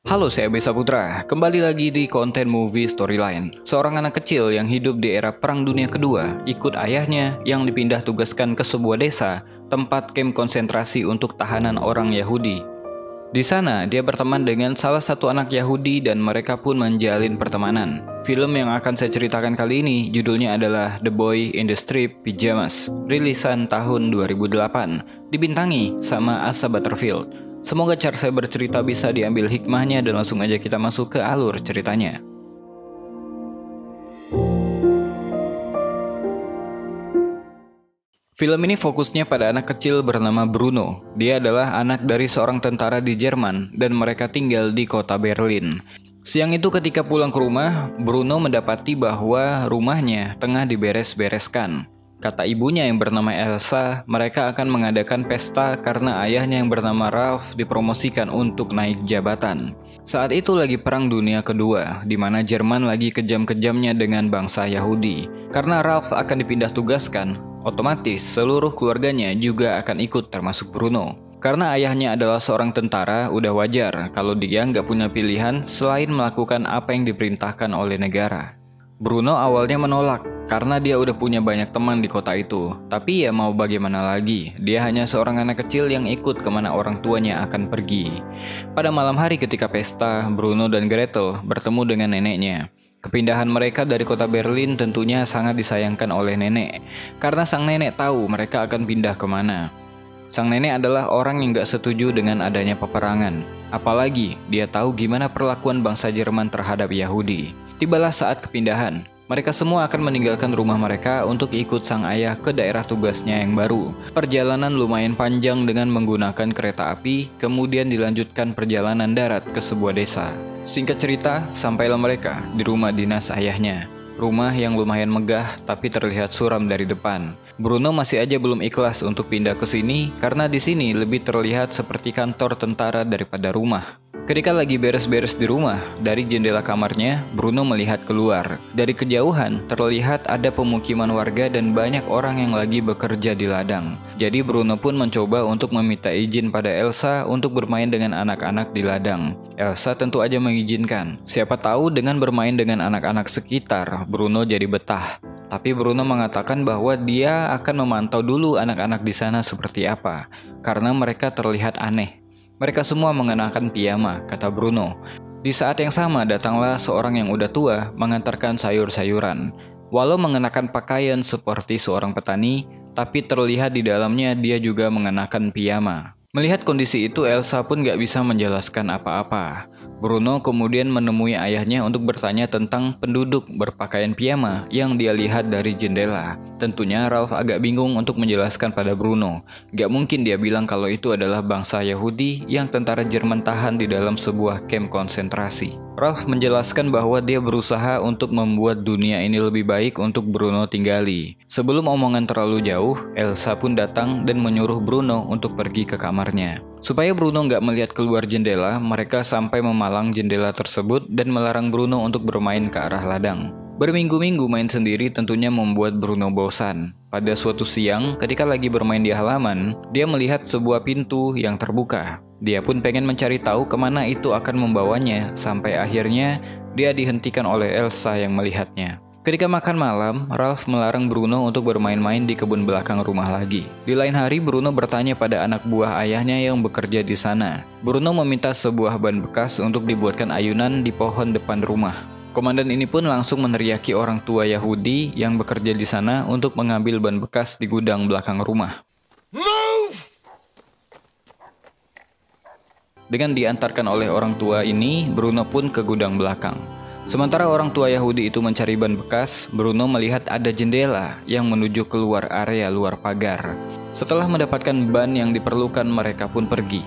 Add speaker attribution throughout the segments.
Speaker 1: Halo, saya Besa Putra. Kembali lagi di konten movie storyline. Seorang anak kecil yang hidup di era Perang Dunia Kedua ikut ayahnya yang dipindah tugaskan ke sebuah desa, tempat kamp konsentrasi untuk tahanan orang Yahudi. Di sana, dia berteman dengan salah satu anak Yahudi dan mereka pun menjalin pertemanan. Film yang akan saya ceritakan kali ini judulnya adalah The Boy in the Striped Pyjamas, rilisan tahun 2008, dibintangi sama Asa Butterfield. Semoga cara saya bercerita bisa diambil hikmahnya dan langsung aja kita masuk ke alur ceritanya. Film ini fokusnya pada anak kecil bernama Bruno. Dia adalah anak dari seorang tentara di Jerman dan mereka tinggal di kota Berlin. Siang itu ketika pulang ke rumah, Bruno mendapati bahwa rumahnya tengah diberes-bereskan. Kata ibunya yang bernama Elsa, mereka akan mengadakan pesta karena ayahnya yang bernama Ralph dipromosikan untuk naik jabatan. Saat itu lagi Perang Dunia Kedua, di mana Jerman lagi kejam-kejamnya dengan bangsa Yahudi. Karena Ralph akan dipindah tugaskan, otomatis seluruh keluarganya juga akan ikut termasuk Bruno. Karena ayahnya adalah seorang tentara, udah wajar kalau dia nggak punya pilihan selain melakukan apa yang diperintahkan oleh negara. Bruno awalnya menolak karena dia udah punya banyak teman di kota itu. Tapi ya mau bagaimana lagi, dia hanya seorang anak kecil yang ikut kemana orang tuanya akan pergi. Pada malam hari ketika pesta, Bruno dan Gretel bertemu dengan neneknya. Kepindahan mereka dari kota Berlin tentunya sangat disayangkan oleh nenek, karena sang nenek tahu mereka akan pindah kemana. Sang nenek adalah orang yang gak setuju dengan adanya peperangan. Apalagi dia tahu gimana perlakuan bangsa Jerman terhadap Yahudi. Tibalah saat kepindahan. Mereka semua akan meninggalkan rumah mereka untuk ikut sang ayah ke daerah tugasnya yang baru. Perjalanan lumayan panjang dengan menggunakan kereta api, kemudian dilanjutkan perjalanan darat ke sebuah desa. Singkat cerita, sampailah mereka di rumah dinas ayahnya. Rumah yang lumayan megah tapi terlihat suram dari depan. Bruno masih aja belum ikhlas untuk pindah ke sini karena di sini lebih terlihat seperti kantor tentara daripada rumah. Ketika lagi beres-beres di rumah, dari jendela kamarnya, Bruno melihat keluar. Dari kejauhan, terlihat ada pemukiman warga dan banyak orang yang lagi bekerja di ladang. Jadi Bruno pun mencoba untuk meminta izin pada Elsa untuk bermain dengan anak-anak di ladang. Elsa tentu aja mengizinkan. Siapa tahu dengan bermain dengan anak-anak sekitar, Bruno jadi betah. Tapi Bruno mengatakan bahwa dia akan memantau dulu anak-anak di sana seperti apa, karena mereka terlihat aneh. Mereka semua mengenakan piyama, kata Bruno. Di saat yang sama datanglah seorang yang udah tua mengantarkan sayur-sayuran. Walau mengenakan pakaian seperti seorang petani, tapi terlihat di dalamnya dia juga mengenakan piyama. Melihat kondisi itu, Elsa pun gak bisa menjelaskan apa-apa. Bruno kemudian menemui ayahnya untuk bertanya tentang penduduk berpakaian piyama yang dia lihat dari jendela. Tentunya Ralph agak bingung untuk menjelaskan pada Bruno. Gak mungkin dia bilang kalau itu adalah bangsa Yahudi yang tentara Jerman tahan di dalam sebuah kamp konsentrasi. Ralph menjelaskan bahwa dia berusaha untuk membuat dunia ini lebih baik untuk Bruno tinggali. Sebelum omongan terlalu jauh, Elsa pun datang dan menyuruh Bruno untuk pergi ke kamarnya. Supaya Bruno nggak melihat keluar jendela, mereka sampai memalang jendela tersebut dan melarang Bruno untuk bermain ke arah ladang. Berminggu-minggu main sendiri tentunya membuat Bruno bosan. Pada suatu siang, ketika lagi bermain di halaman, dia melihat sebuah pintu yang terbuka. Dia pun pengen mencari tahu kemana itu akan membawanya, sampai akhirnya dia dihentikan oleh Elsa yang melihatnya. Ketika makan malam, Ralph melarang Bruno untuk bermain-main di kebun belakang rumah lagi. Di lain hari, Bruno bertanya pada anak buah ayahnya yang bekerja di sana. Bruno meminta sebuah ban bekas untuk dibuatkan ayunan di pohon depan rumah. Komandan ini pun langsung meneriaki orang tua Yahudi yang bekerja di sana untuk mengambil ban bekas di gudang belakang rumah. Move! Dengan diantarkan oleh orang tua ini, Bruno pun ke gudang belakang. Sementara orang tua Yahudi itu mencari ban bekas, Bruno melihat ada jendela yang menuju keluar area luar pagar. Setelah mendapatkan ban yang diperlukan, mereka pun pergi.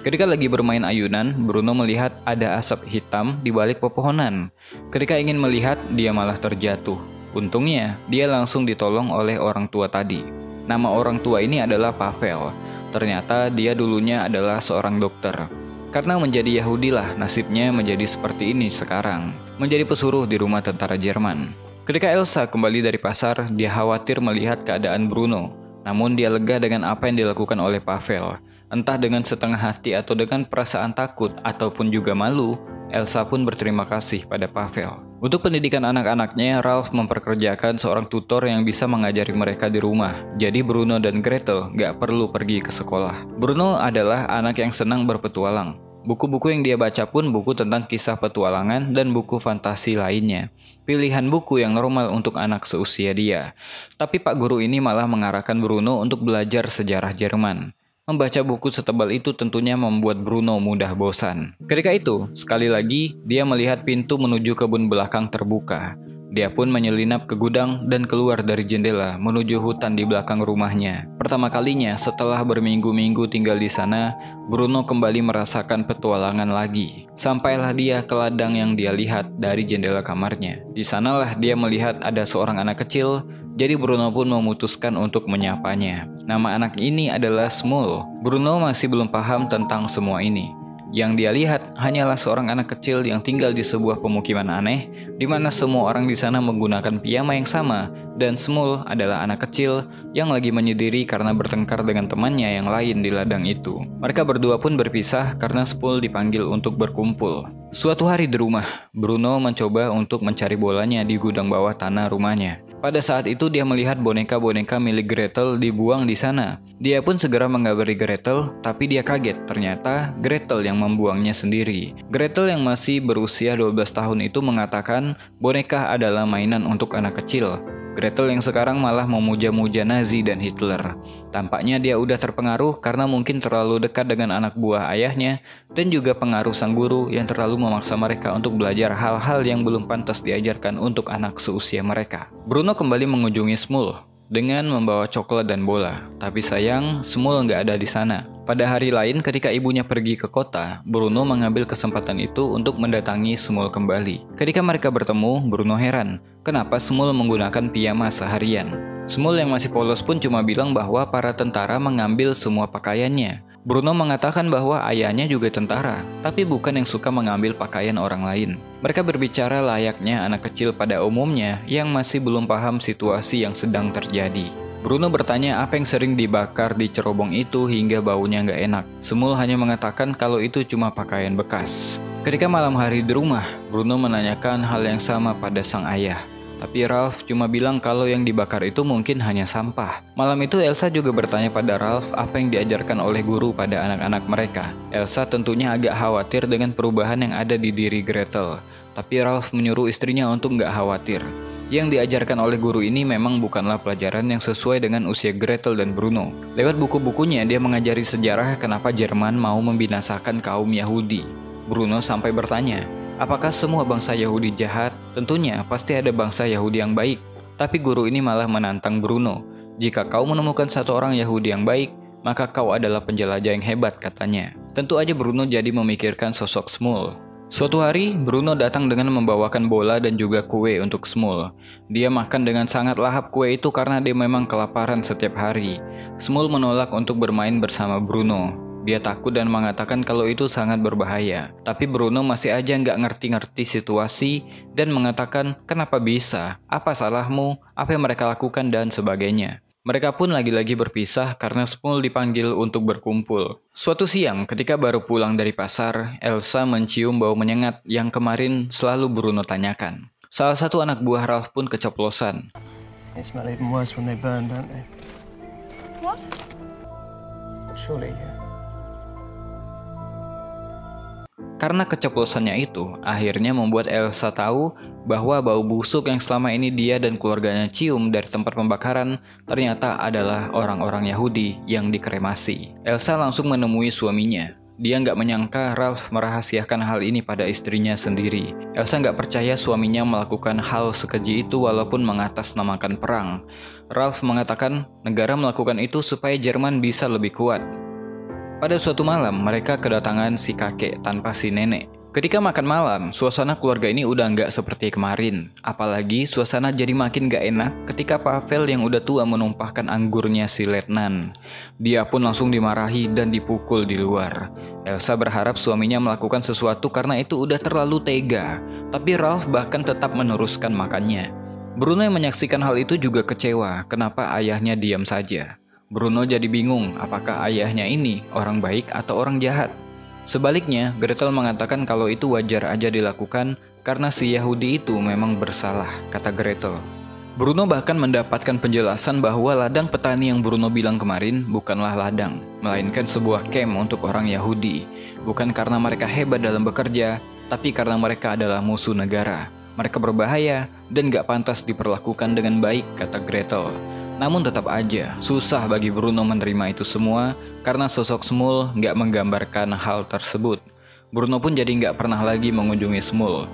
Speaker 1: Ketika lagi bermain ayunan, Bruno melihat ada asap hitam di balik pepohonan. Ketika ingin melihat, dia malah terjatuh. Untungnya, dia langsung ditolong oleh orang tua tadi. Nama orang tua ini adalah Pavel. Ternyata dia dulunya adalah seorang dokter. Karena menjadi Yahudi lah nasibnya menjadi seperti ini sekarang. Menjadi pesuruh di rumah tentara Jerman. Ketika Elsa kembali dari pasar, dia khawatir melihat keadaan Bruno. Namun dia lega dengan apa yang dilakukan oleh Pavel. Entah dengan setengah hati atau dengan perasaan takut ataupun juga malu, Elsa pun berterima kasih pada Pavel. Untuk pendidikan anak-anaknya, Ralph memperkerjakan seorang tutor yang bisa mengajari mereka di rumah. Jadi Bruno dan Gretel gak perlu pergi ke sekolah. Bruno adalah anak yang senang berpetualang. Buku-buku yang dia baca pun buku tentang kisah petualangan dan buku fantasi lainnya. Pilihan buku yang normal untuk anak seusia dia. Tapi Pak Guru ini malah mengarahkan Bruno untuk belajar sejarah Jerman. Membaca buku setebal itu tentunya membuat Bruno mudah bosan. Ketika itu, sekali lagi, dia melihat pintu menuju kebun belakang terbuka. Dia pun menyelinap ke gudang dan keluar dari jendela menuju hutan di belakang rumahnya. Pertama kalinya setelah berminggu-minggu tinggal di sana, Bruno kembali merasakan petualangan lagi. Sampailah dia ke ladang yang dia lihat dari jendela kamarnya. Di sanalah dia melihat ada seorang anak kecil. Jadi Bruno pun memutuskan untuk menyapanya. Nama anak ini adalah Smul. Bruno masih belum paham tentang semua ini. Yang dia lihat hanyalah seorang anak kecil yang tinggal di sebuah pemukiman aneh, di mana semua orang di sana menggunakan piyama yang sama, dan Smul adalah anak kecil yang lagi menyendiri karena bertengkar dengan temannya yang lain di ladang itu. Mereka berdua pun berpisah karena Smul dipanggil untuk berkumpul. Suatu hari di rumah, Bruno mencoba untuk mencari bolanya di gudang bawah tanah rumahnya. Pada saat itu dia melihat boneka-boneka milik Gretel dibuang di sana. Dia pun segera mengabari Gretel, tapi dia kaget. Ternyata Gretel yang membuangnya sendiri. Gretel yang masih berusia 12 tahun itu mengatakan boneka adalah mainan untuk anak kecil. Gretel yang sekarang malah memuja-muja Nazi dan Hitler. Tampaknya dia udah terpengaruh karena mungkin terlalu dekat dengan anak buah ayahnya dan juga pengaruh sang guru yang terlalu memaksa mereka untuk belajar hal-hal yang belum pantas diajarkan untuk anak seusia mereka. Bruno kembali mengunjungi Smul dengan membawa coklat dan bola, tapi sayang Smul nggak ada di sana. Pada hari lain ketika ibunya pergi ke kota, Bruno mengambil kesempatan itu untuk mendatangi Smul kembali. Ketika mereka bertemu, Bruno heran, kenapa Smul menggunakan piyama seharian. Smul yang masih polos pun cuma bilang bahwa para tentara mengambil semua pakaiannya. Bruno mengatakan bahwa ayahnya juga tentara, tapi bukan yang suka mengambil pakaian orang lain. Mereka berbicara layaknya anak kecil pada umumnya yang masih belum paham situasi yang sedang terjadi. Bruno bertanya apa yang sering dibakar di cerobong itu hingga baunya nggak enak. Smul hanya mengatakan kalau itu cuma pakaian bekas. Ketika malam hari di rumah, Bruno menanyakan hal yang sama pada sang ayah. Tapi Ralph cuma bilang kalau yang dibakar itu mungkin hanya sampah. Malam itu Elsa juga bertanya pada Ralph apa yang diajarkan oleh guru pada anak-anak mereka. Elsa tentunya agak khawatir dengan perubahan yang ada di diri Gretel. Tapi Ralph menyuruh istrinya untuk nggak khawatir. Yang diajarkan oleh guru ini memang bukanlah pelajaran yang sesuai dengan usia Gretel dan Bruno. Lewat buku-bukunya dia mengajari sejarah kenapa Jerman mau membinasakan kaum Yahudi. Bruno sampai bertanya, apakah semua bangsa Yahudi jahat? Tentunya pasti ada bangsa Yahudi yang baik. Tapi guru ini malah menantang Bruno. Jika kau menemukan satu orang Yahudi yang baik, maka kau adalah penjelajah yang hebat katanya. Tentu aja Bruno jadi memikirkan sosok Smul. Suatu hari, Bruno datang dengan membawakan bola dan juga kue untuk Smul. Dia makan dengan sangat lahap kue itu karena dia memang kelaparan setiap hari. Smul menolak untuk bermain bersama Bruno. Dia takut dan mengatakan kalau itu sangat berbahaya. Tapi Bruno masih aja nggak ngerti-ngerti situasi dan mengatakan kenapa bisa, apa salahmu, apa yang mereka lakukan dan sebagainya. Mereka pun lagi-lagi berpisah karena Smul dipanggil untuk berkumpul. Suatu siang ketika baru pulang dari pasar, Elsa mencium bau menyengat yang kemarin selalu Bruno tanyakan. Salah satu anak buah Ralph pun keceplosan.
Speaker 2: They smell even worse when they burn, don't they?
Speaker 3: What?
Speaker 2: Surely, yeah.
Speaker 1: Karena keceplosannya itu, akhirnya membuat Elsa tahu bahwa bau busuk yang selama ini dia dan keluarganya cium dari tempat pembakaran ternyata adalah orang-orang Yahudi yang dikremasi. Elsa langsung menemui suaminya. Dia nggak menyangka Ralph merahasiakan hal ini pada istrinya sendiri. Elsa nggak percaya suaminya melakukan hal sekeji itu walaupun mengatasnamakan perang. Ralph mengatakan negara melakukan itu supaya Jerman bisa lebih kuat. Pada suatu malam, mereka kedatangan si kakek tanpa si nenek. Ketika makan malam, suasana keluarga ini udah nggak seperti kemarin. Apalagi suasana jadi makin nggak enak ketika Pavel yang udah tua menumpahkan anggurnya si letnan. Dia pun langsung dimarahi dan dipukul di luar. Elsa berharap suaminya melakukan sesuatu karena itu udah terlalu tega. Tapi Ralph bahkan tetap meneruskan makannya. Bruno yang menyaksikan hal itu juga kecewa kenapa ayahnya diam saja. Bruno jadi bingung apakah ayahnya ini orang baik atau orang jahat. Sebaliknya, Gretel mengatakan kalau itu wajar aja dilakukan karena si Yahudi itu memang bersalah, kata Gretel. Bruno bahkan mendapatkan penjelasan bahwa ladang petani yang Bruno bilang kemarin bukanlah ladang, melainkan sebuah camp untuk orang Yahudi. Bukan karena mereka hebat dalam bekerja, tapi karena mereka adalah musuh negara. Mereka berbahaya dan gak pantas diperlakukan dengan baik, kata Gretel. Namun tetap aja, susah bagi Bruno menerima itu semua karena sosok Smul gak menggambarkan hal tersebut. Bruno pun jadi gak pernah lagi mengunjungi Smul.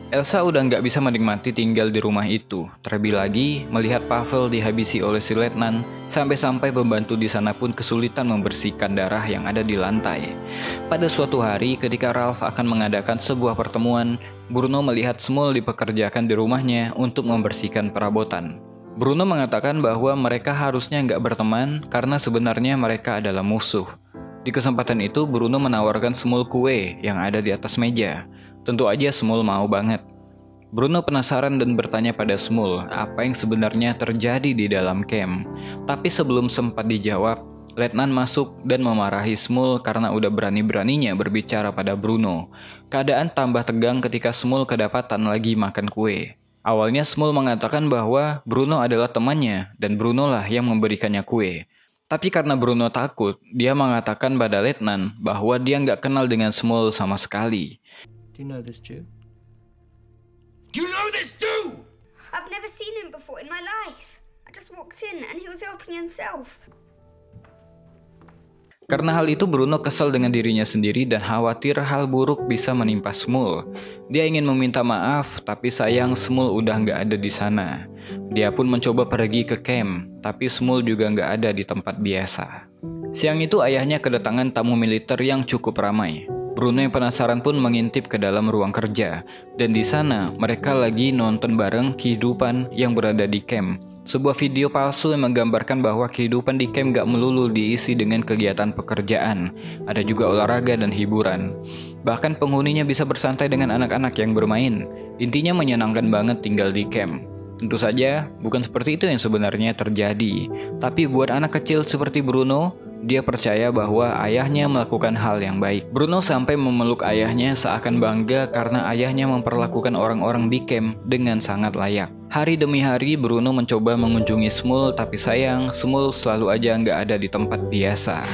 Speaker 1: Elsa udah gak bisa menikmati tinggal di rumah itu. Terlebih lagi, melihat Pavel dihabisi oleh si letnan, sampai-sampai pembantu di sana pun kesulitan membersihkan darah yang ada di lantai. Pada suatu hari, ketika Ralph akan mengadakan sebuah pertemuan, Bruno melihat Smul dipekerjakan di rumahnya untuk membersihkan perabotan. Bruno mengatakan bahwa mereka harusnya nggak berteman karena sebenarnya mereka adalah musuh. Di kesempatan itu, Bruno menawarkan Smul kue yang ada di atas meja. Tentu aja Smul mau banget. Bruno penasaran dan bertanya pada Smul apa yang sebenarnya terjadi di dalam camp. Tapi sebelum sempat dijawab, letnan masuk dan memarahi Smul karena udah berani-beraninya berbicara pada Bruno. Keadaan tambah tegang ketika Smul kedapatan lagi makan kue. Awalnya Smul mengatakan bahwa Bruno adalah temannya dan Bruno lah yang memberikannya kue. Tapi karena Bruno takut, dia mengatakan pada letnan bahwa dia nggak kenal dengan Smul sama sekali.
Speaker 2: Do you know this Jew?
Speaker 3: Do you know this Jew?
Speaker 4: I've never seen him before in my life. I just walked in and he was helping himself.
Speaker 1: Karena hal itu Bruno kesal dengan dirinya sendiri dan khawatir hal buruk bisa menimpa Smul. Dia ingin meminta maaf, tapi sayang Smul udah nggak ada di sana. Dia pun mencoba pergi ke camp, tapi Smul juga nggak ada di tempat biasa. Siang itu ayahnya kedatangan tamu militer yang cukup ramai. Bruno yang penasaran pun mengintip ke dalam ruang kerja, dan di sana mereka lagi nonton bareng kehidupan yang berada di camp. Sebuah video palsu yang menggambarkan bahwa kehidupan di camp gak melulu diisi dengan kegiatan pekerjaan. Ada juga olahraga dan hiburan. Bahkan penghuninya bisa bersantai dengan anak-anak yang bermain. Intinya menyenangkan banget tinggal di camp. Tentu saja, bukan seperti itu yang sebenarnya terjadi. Tapi buat anak kecil seperti Bruno, dia percaya bahwa ayahnya melakukan hal yang baik. Bruno sampai memeluk ayahnya seakan bangga karena ayahnya memperlakukan orang-orang di camp dengan sangat layak. Hari demi hari Bruno mencoba mengunjungi Smul, tapi sayang Smul selalu aja nggak ada di tempat biasa.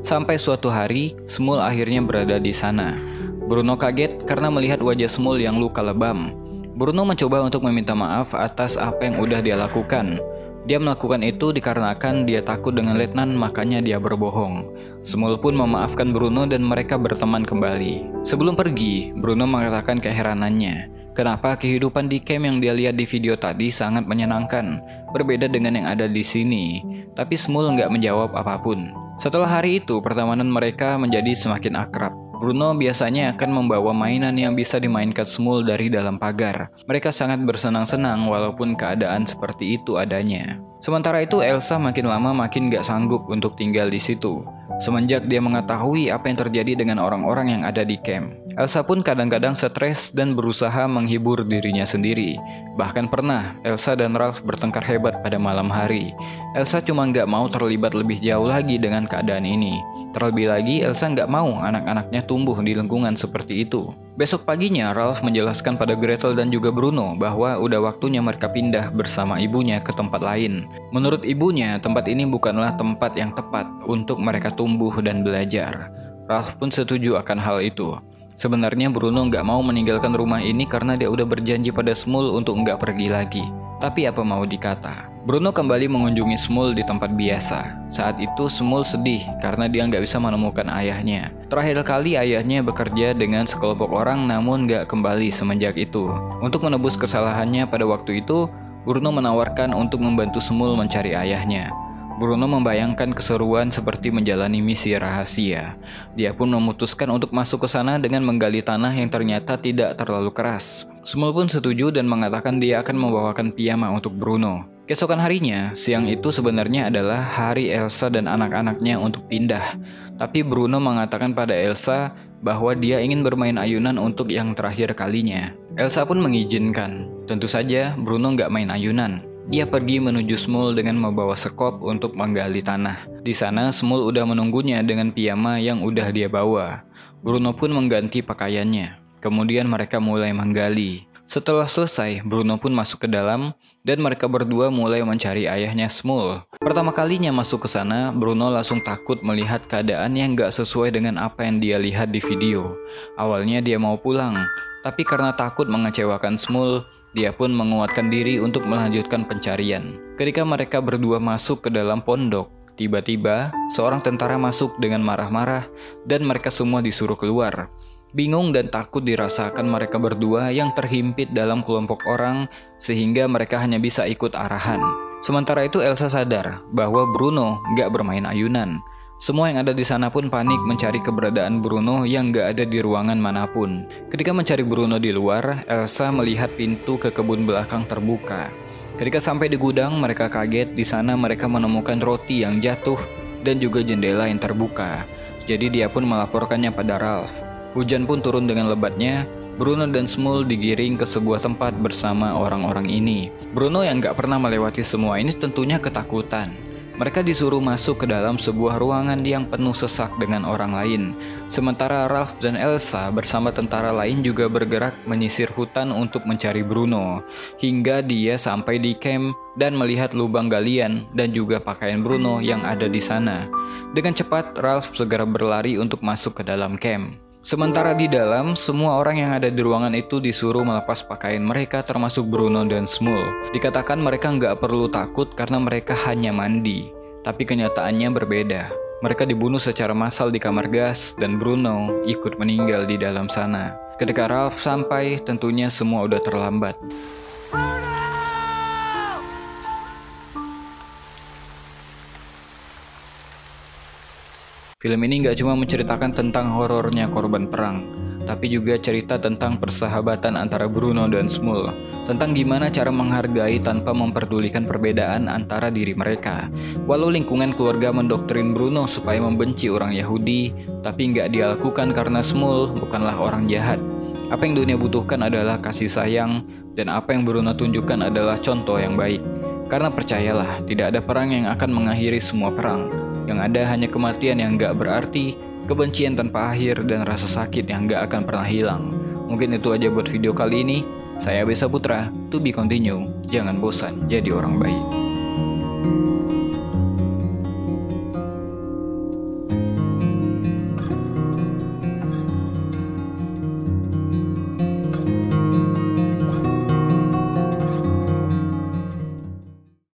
Speaker 1: Sampai suatu hari, Smul akhirnya berada di sana. Bruno kaget karena melihat wajah Smul yang luka lebam. Bruno mencoba untuk meminta maaf atas apa yang udah dia lakukan. Dia melakukan itu dikarenakan dia takut dengan letnan, makanya dia berbohong. Smul pun memaafkan Bruno dan mereka berteman kembali. Sebelum pergi, Bruno mengatakan keheranannya. Kenapa kehidupan di camp yang dia lihat di video tadi sangat menyenangkan, berbeda dengan yang ada di sini. Tapi Smul nggak menjawab apapun. Setelah hari itu, pertemanan mereka menjadi semakin akrab. Bruno biasanya akan membawa mainan yang bisa dimainkan Smul dari dalam pagar. Mereka sangat bersenang-senang walaupun keadaan seperti itu adanya. Sementara itu Elsa makin lama makin gak sanggup untuk tinggal di situ. Semenjak dia mengetahui apa yang terjadi dengan orang-orang yang ada di camp. Elsa pun kadang-kadang stres dan berusaha menghibur dirinya sendiri. Bahkan pernah Elsa dan Ralph bertengkar hebat pada malam hari. Elsa cuma gak mau terlibat lebih jauh lagi dengan keadaan ini. Terlebih lagi Elsa nggak mau anak-anaknya tumbuh di lingkungan seperti itu. Besok paginya Ralph menjelaskan pada Gretel dan juga Bruno bahwa udah waktunya mereka pindah bersama ibunya ke tempat lain. Menurut ibunya, tempat ini bukanlah tempat yang tepat untuk mereka tumbuh dan belajar. Ralph pun setuju akan hal itu. Sebenarnya Bruno nggak mau meninggalkan rumah ini karena dia udah berjanji pada Smul untuk nggak pergi lagi. Tapi apa mau dikata, Bruno kembali mengunjungi Smul di tempat biasa. Saat itu Smul sedih karena dia nggak bisa menemukan ayahnya. Terakhir kali ayahnya bekerja dengan sekelompok orang namun nggak kembali semenjak itu. Untuk menebus kesalahannya pada waktu itu, Bruno menawarkan untuk membantu Smul mencari ayahnya. Bruno membayangkan keseruan seperti menjalani misi rahasia. Dia pun memutuskan untuk masuk ke sana dengan menggali tanah yang ternyata tidak terlalu keras. Smul pun setuju dan mengatakan dia akan membawakan piyama untuk Bruno. Keesokan harinya, siang itu sebenarnya adalah hari Elsa dan anak-anaknya untuk pindah. Tapi Bruno mengatakan pada Elsa bahwa dia ingin bermain ayunan untuk yang terakhir kalinya. Elsa pun mengizinkan. Tentu saja Bruno nggak main ayunan. Ia pergi menuju Smul dengan membawa sekop untuk menggali tanah. Di sana Smul udah menunggunya dengan piyama yang udah dia bawa. Bruno pun mengganti pakaiannya. Kemudian mereka mulai menggali. Setelah selesai, Bruno pun masuk ke dalam dan mereka berdua mulai mencari ayahnya Smul. Pertama kalinya masuk ke sana, Bruno langsung takut melihat keadaan yang gak sesuai dengan apa yang dia lihat di video. Awalnya dia mau pulang, tapi karena takut mengecewakan Smul, dia pun menguatkan diri untuk melanjutkan pencarian. Ketika mereka berdua masuk ke dalam pondok, tiba-tiba seorang tentara masuk dengan marah-marah dan mereka semua disuruh keluar. Bingung dan takut dirasakan mereka berdua yang terhimpit dalam kelompok orang sehingga mereka hanya bisa ikut arahan. Sementara itu Elsa sadar bahwa Bruno gak bermain ayunan. Semua yang ada di sana pun panik mencari keberadaan Bruno yang gak ada di ruangan manapun. Ketika mencari Bruno di luar, Elsa melihat pintu ke kebun belakang terbuka. Ketika sampai di gudang, mereka kaget. Di sana mereka menemukan roti yang jatuh dan juga jendela yang terbuka. Jadi dia pun melaporkannya pada Ralph. Hujan pun turun dengan lebatnya. Bruno dan Smul digiring ke sebuah tempat bersama orang-orang ini. Bruno yang gak pernah melewati semua ini tentunya ketakutan. Mereka disuruh masuk ke dalam sebuah ruangan yang penuh sesak dengan orang lain. Sementara Ralph dan Elsa bersama tentara lain juga bergerak menyisir hutan untuk mencari Bruno. Hingga dia sampai di camp dan melihat lubang galian dan juga pakaian Bruno yang ada di sana. Dengan cepat, Ralph segera berlari untuk masuk ke dalam camp. Sementara di dalam, semua orang yang ada di ruangan itu disuruh melepas pakaian mereka termasuk Bruno dan Smul. Dikatakan mereka nggak perlu takut karena mereka hanya mandi. Tapi kenyataannya berbeda. Mereka dibunuh secara massal di kamar gas dan Bruno ikut meninggal di dalam sana. Ketika Ralph sampai, tentunya semua udah terlambat. Film ini gak cuma menceritakan tentang horornya korban perang, tapi juga cerita tentang persahabatan antara Bruno dan Smul, tentang gimana cara menghargai tanpa memperdulikan perbedaan antara diri mereka. Walau lingkungan keluarga mendoktrin Bruno supaya membenci orang Yahudi, tapi gak dia lakukan karena Smul bukanlah orang jahat. Apa yang dunia butuhkan adalah kasih sayang, dan apa yang Bruno tunjukkan adalah contoh yang baik. Karena percayalah, tidak ada perang yang akan mengakhiri semua perang. Yang ada hanya kematian yang gak berarti, kebencian tanpa akhir, dan rasa sakit yang gak akan pernah hilang. Mungkin itu aja buat video kali ini. Saya Besa Putra, to be continue. Jangan bosan jadi orang baik.